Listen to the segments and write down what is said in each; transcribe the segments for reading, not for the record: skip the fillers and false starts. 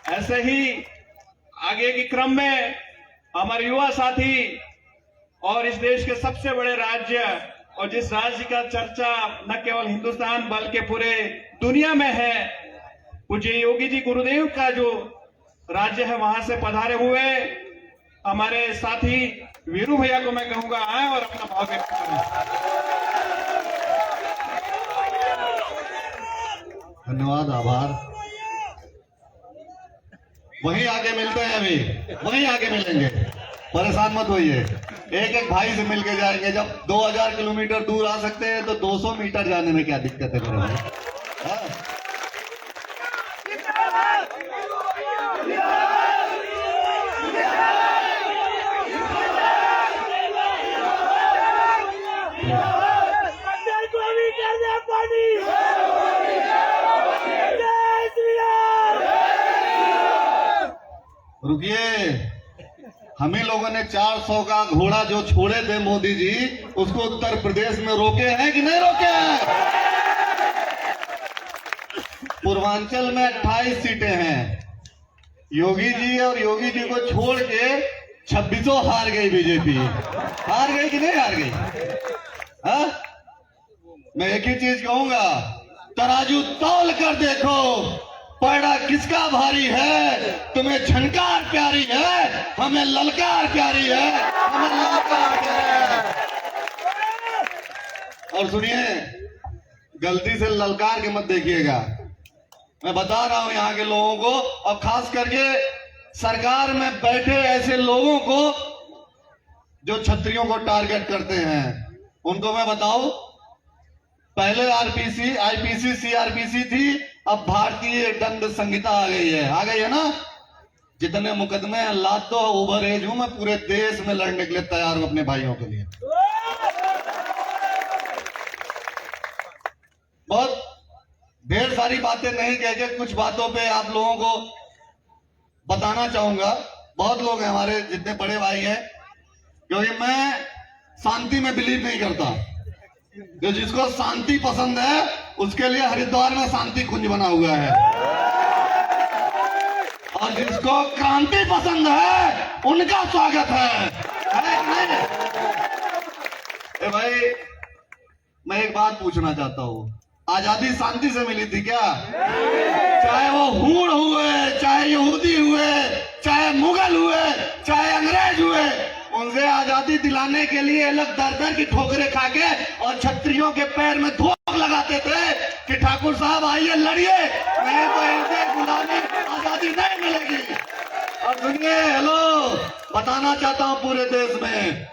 ऐसे ही आगे के क्रम में हमारे युवा साथी और इस देश के सबसे बड़े राज्य और जिस राज्य का चर्चा न केवल हिंदुस्तान बल्कि पूरे दुनिया में है, पूज्य योगी जी गुरुदेव का जो राज्य है वहां से पधारे हुए हमारे साथी वीरू भैया को मैं कहूंगा आए और अपना भाव व्यक्त करें। धन्यवाद, आभार। वहीं आगे मिलते हैं, अभी वहीं आगे मिलेंगे, परेशान मत होइए। एक एक भाई से मिलके जाएंगे। जब 2000 किलोमीटर दूर आ सकते हैं तो 200 मीटर जाने में क्या दिक्कत है मेरे भाई? रुकिए, हम ही लोगों ने 400 का घोड़ा जो छोड़े थे मोदी जी, उसको उत्तर प्रदेश में रोके हैं कि नहीं रोके हैं? पूर्वांचल में 28 सीटें हैं। योगी जी और योगी जी को छोड़ के 26 हार गई बीजेपी। हार गई कि नहीं हार गई? हाँ? मैं एक ही चीज कहूंगा, तराजू तौल कर देखो, पड़ा किसका भारी है। तुम्हें झनकार प्यारी है, हमें ललकार प्यारी है, हमें ललकार प्यारी है। और सुनिए, गलती से ललकार के मत देखिएगा। मैं बता रहा हूं यहाँ के लोगों को, और खास करके सरकार में बैठे ऐसे लोगों को जो छत्रियों को टारगेट करते हैं, उनको मैं बताऊं, पहले आरपीसी, आईपीसी, सीआरपीसी थी, अब भारतीय दंड संहिता आ गई है ना। जितने मुकदमे हैं लाद दो, ओवर एज हूं मैं, पूरे देश में लड़ने के लिए तैयार हूं अपने भाइयों के लिए। बहुत ढेर सारी बातें नहीं कह के कुछ बातों पे आप लोगों को बताना चाहूंगा। बहुत लोग हैं हमारे जितने बड़े भाई हैं, क्योंकि मैं शांति में बिलीव नहीं करता। जो जिसको शांति पसंद है उसके लिए हरिद्वार में शांति कुंज बना हुआ है, और जिसको क्रांति पसंद है उनका स्वागत है कि नहीं? ए भाई, मैं एक बात पूछना चाहता हूँ, आजादी शांति से मिली थी क्या? चाहे वो हूण हुए, चाहे यहूदी हुए, चाहे मुगल हुए, चाहे अंग्रेज हुए, उनसे आजादी दिलाने के लिए लोग दर-दर की ठोकरें खा के और छत्रियों के पैर में धोख लगाते थे कि ठाकुर साहब आइए लड़िए, नहीं तो इनसे गुलामी आजादी नहीं मिलेगी। और सुनिए, हेलो, बताना चाहता हूं पूरे देश में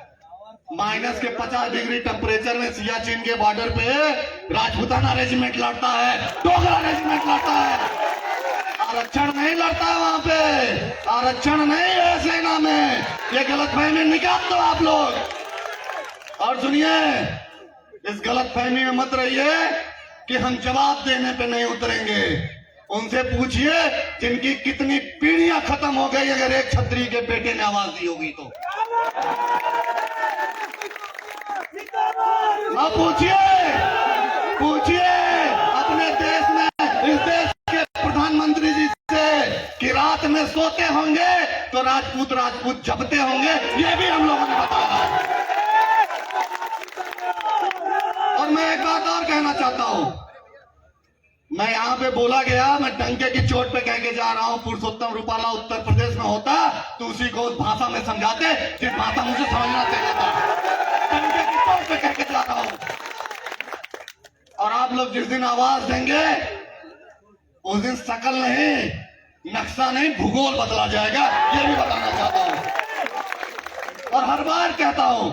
माइनस के 50 डिग्री टेम्परेचर में सियाचिन के बॉर्डर पे राजपूताना रेजिमेंट लड़ता है, डोगरा रेजिमेंट लड़ता है। आरक्षण नहीं लड़ता है वहां पे, आरक्षण नहीं है सेना में। ये गलतफहमी निकाल दो आप लोग। और सुनिए, इस गलतफहमी में मत रहिए कि हम जवाब देने पे नहीं उतरेंगे। उनसे पूछिए जिनकी कितनी पीढ़ियां खत्म हो गई अगर एक छत्री के बेटे ने आवाज दी होगी तो। आप पूछिए अपने देश में, इस देश के प्रधानमंत्री जी से कि रात में सोते होंगे तो राजपूत जपते होंगे, ये भी हम लोगों ने बताया। और मैं एक बात और कहना चाहता हूं, मैं यहाँ पे बोला गया, मैं डंके की चोट पे कह के जा रहा हूँ, पुरुषोत्तम रूपाला उत्तर प्रदेश में होता तो उसी को उस भाषा में समझाते जिस भाषा मुझे समझना चाहिए था। डंके की चोट पे कह के जा रहा हूँ। और आप लोग जिस दिन आवाज देंगे उस दिन शकल नहीं, नक्शा नहीं, भूगोल बदला जाएगा, ये भी बताना चाहता हूं। और हर बार कहता हूं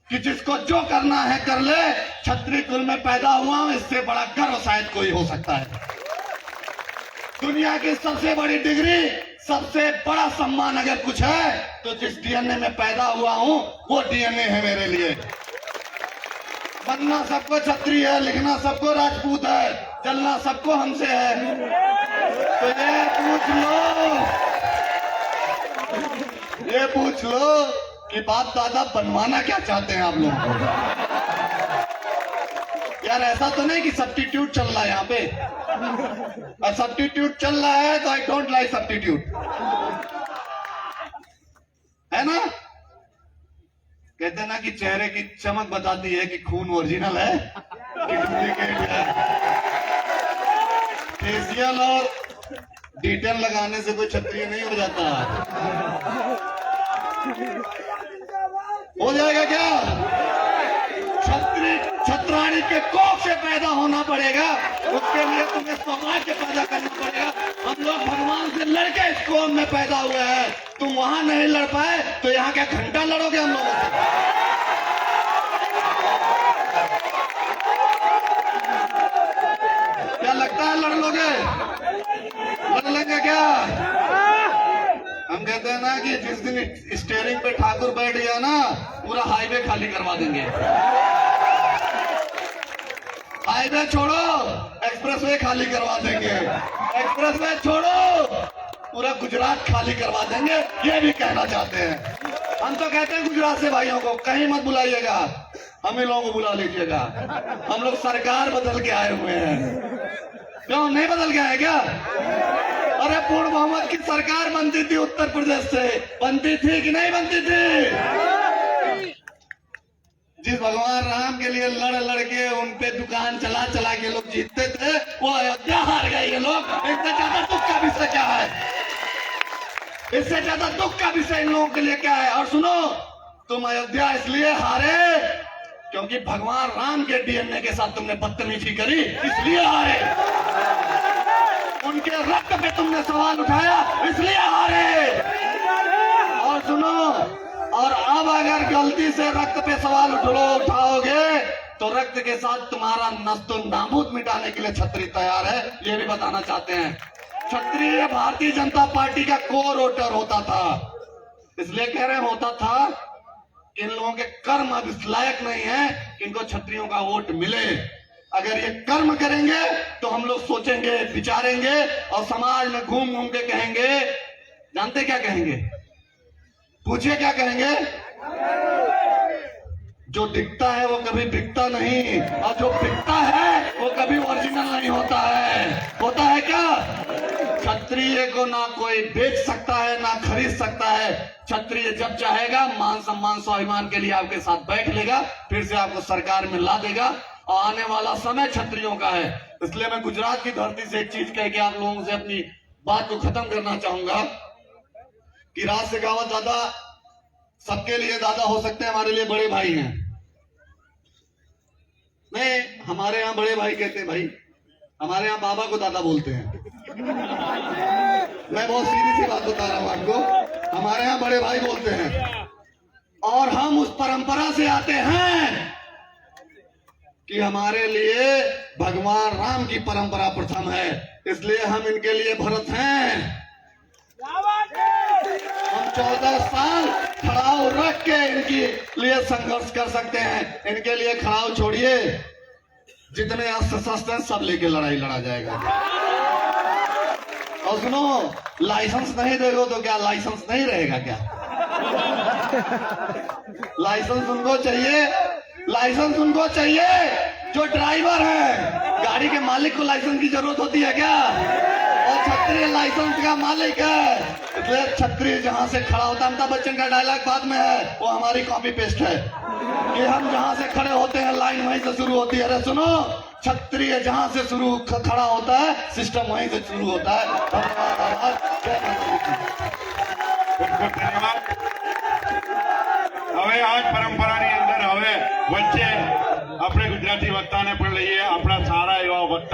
कि जिसको जो करना है कर ले, क्षत्रिय कुल में पैदा हुआ हूं, इससे बड़ा गर्व शायद कोई हो सकता है। दुनिया की सबसे बड़ी डिग्री, सबसे बड़ा सम्मान अगर कुछ है तो जिस डीएनए में पैदा हुआ हूं वो डीएनए है मेरे लिए। बनना सबको क्षत्रिय है, लिखना सबको राजपूत है, चलना सबको हमसे है। तो ये पूछ लो कि बाप दादा बनवाना क्या चाहते हैं आप लोग को। यार ऐसा तो नहीं कि सब्स्टिट्यूट चल रहा है यहाँ पे। और सब्स्टिट्यूट चल रहा है तो आई डोंट लाइक सब्स्टिट्यूट, है ना? कहते हैं ना कि चेहरे की चमक बताती है कि खून ओरिजिनल है कि डुप्लीकेट है। फेशियल और डिटेल लगाने से कोई क्षत्रिय नहीं हो जाता। हो जाएगा क्या? छत्राणी के कोख से पैदा होना पड़ेगा, उसके लिए तुम्हें सौभाग्य पैदा करना पड़ेगा। हम लोग भगवान से लड़के इस कौम में पैदा हुए हैं, तुम वहां नहीं लड़ पाए तो यहाँ क्या घंटा लड़ोगे हम लोगों से? क्या लगता है लड़ लोगे? लड़ लेंगे क्या? हम कहते हैं ना कि जिस दिन स्टीयरिंग पे ठाकुर बैठ गया ना, पूरा हाईवे खाली करवा देंगे। हाईवे छोड़ो, एक्सप्रेसवे खाली करवा देंगे। एक्सप्रेसवे छोड़ो, पूरा गुजरात खाली करवा देंगे। ये भी कहना चाहते हैं। हम तो कहते हैं गुजरात से भाइयों को कहीं मत बुलाइएगा, हम ही लोगों को बुला लीजिएगा। हम लोग सरकार बदल के आए हुए हैं। क्यों नहीं बदल के आए क्या? अरे पूर्ण बहुमत की सरकार बनती थी उत्तर प्रदेश से, बनती थी कि नहीं बनती थी? जिस भगवान राम के लिए लड़ लड़ के उन पे दुकान चला चला के लोग जीतते थे, वो अयोध्या हार गए ये लोग। इससे ज्यादा दुख का विषय क्या है? इससे ज्यादा दुख का विषय इन लोगों के लिए क्या है? और सुनो, तुम अयोध्या इसलिए हारे क्योंकि भगवान राम के डीएनए के साथ तुमने बदतमीजी करी, इसलिए हारे। उनके रक्त पे तुमने सवाल उठाया, इसलिए हारे। और सुनो, और अब अगर गलती से रक्त पे सवाल उठाओगे तो रक्त के साथ तुम्हारा नस्ल नाबूद मिटाने के लिए क्षत्रिय तैयार है, ये भी बताना चाहते हैं। क्षत्रिय भारतीय जनता पार्टी का कोर वोटर होता था, इसलिए कह रहे होता था इन लोगों के कर्म अब इस लायक नहीं है कि इनको क्षत्रियों का वोट मिले। अगर ये कर्म करेंगे तो हम लोग सोचेंगे, विचारेंगे और समाज में घूम घूम के कहेंगे। जानते क्या कहेंगे? पूछिए क्या कहेंगे? जो दिखता है वो कभी बिकता नहीं, और जो बिकता है वो कभी ओरिजिनल नहीं होता है। होता है क्या? क्षत्रिय को ना कोई बेच सकता है ना खरीद सकता है। क्षत्रिय जब चाहेगा मान सम्मान स्वाभिमान के लिए आपके साथ बैठ लेगा, फिर से आपको सरकार में ला देगा, और आने वाला समय क्षत्रियों का है। इसलिए मैं गुजरात की धरती से एक चीज कह के आप लोगों से अपनी बात को खत्म करना चाहूंगा कि राज शेखावत दादा सबके लिए दादा हो सकते हैं, हमारे लिए बड़े भाई हैं। नहीं, हमारे यहाँ बड़े भाई कहते हैं भाई, हमारे यहाँ बाबा को दादा बोलते हैं। मैं बहुत सीधी सी बात बता रहा हूं आपको, हमारे यहाँ बड़े भाई बोलते हैं। और हम उस परंपरा से आते हैं कि हमारे लिए भगवान राम की परंपरा प्रथम है, इसलिए हम इनके लिए भरत हैं। हम 14 साल खड़ाऊ रख के इनके लिए संघर्ष कर सकते हैं। इनके लिए खड़ाऊ छोड़िए, जितने अस्त्र शस्त्र हैं सब लेके लड़ाई लड़ा जाएगा। और सुनो, लाइसेंस नहीं देगा तो क्या लाइसेंस नहीं रहेगा क्या? लाइसेंस उनको चाहिए, लाइसेंस उनको चाहिए जो ड्राइवर है। गाड़ी के मालिक को लाइसेंस की जरूरत होती है क्या? और क्षत्रिय लाइसेंस का मालिक है, इसलिए क्षत्रिय जहां से खड़ा होता है, अमिताभ बच्चन का डायलॉग बाद में है, वो हमारी कॉपी पेस्ट है कि हम जहां से खड़े होते हैं लाइन वहीं से शुरू होती है। अरे सुनो, क्षत्रिय जहां से शुरू खड़ा होता है, सिस्टम वहीं से शुरू होता है। धन्यवाद। હવે આ જ પરંપરાની અંદર હવે વચ્ચે આપણે ગુજરાતી વક્તાને પણ લઈએ, આપણા સારા એવા વક્તા